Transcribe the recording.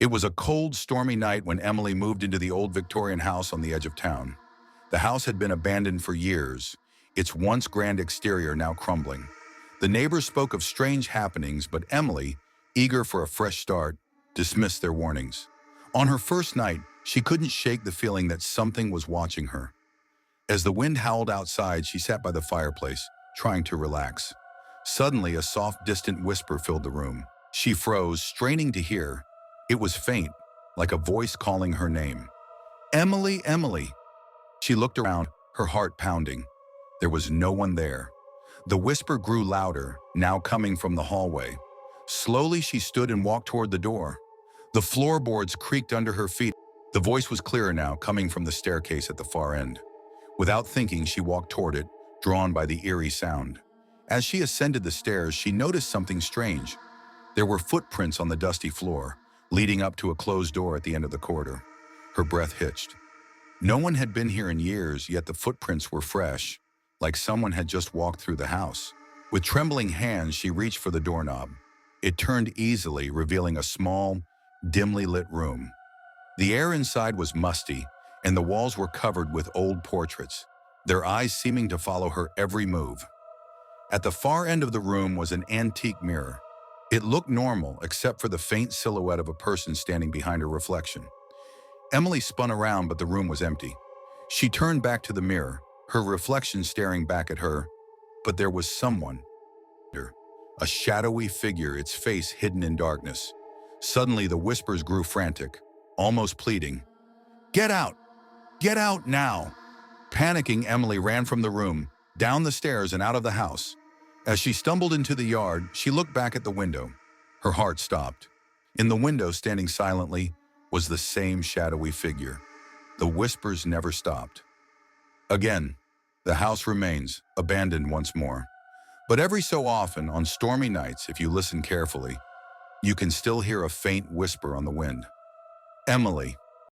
It was a cold, stormy night when Emily moved into the old Victorian house on the edge of town. The house had been abandoned for years, its once grand exterior now crumbling. The neighbors spoke of strange happenings, but Emily, eager for a fresh start, dismissed their warnings. On her first night, she couldn't shake the feeling that something was watching her. As the wind howled outside, she sat by the fireplace, trying to relax. Suddenly, a soft, distant whisper filled the room. She froze, straining to hear. It was faint, like a voice calling her name. Emily, Emily. She looked around, her heart pounding. There was no one there. The whisper grew louder, now coming from the hallway. Slowly, she stood and walked toward the door. The floorboards creaked under her feet. The voice was clearer now, coming from the staircase at the far end. Without thinking, she walked toward it, drawn by the eerie sound. As she ascended the stairs, she noticed something strange. There were footprints on the dusty floor, leading up to a closed door at the end of the corridor. Her breath hitched. No one had been here in years, yet the footprints were fresh, like someone had just walked through the house. With trembling hands, she reached for the doorknob. It turned easily, revealing a small, dimly lit room. The air inside was musty, and the walls were covered with old portraits, their eyes seeming to follow her every move. At the far end of the room was an antique mirror. It looked normal, except for the faint silhouette of a person standing behind her reflection. Emily spun around, but the room was empty. She turned back to the mirror, her reflection staring back at her, but there was someone. A shadowy figure, its face hidden in darkness. Suddenly, the whispers grew frantic, almost pleading. Get out! Get out now! Panicking, Emily ran from the room, down the stairs and out of the house. As she stumbled into the yard, she looked back at the window. Her heart stopped. In the window, standing silently, was the same shadowy figure. The whispers never stopped. Again, the house remains, abandoned once more. But every so often, on stormy nights, if you listen carefully, you can still hear a faint whisper on the wind. Emily,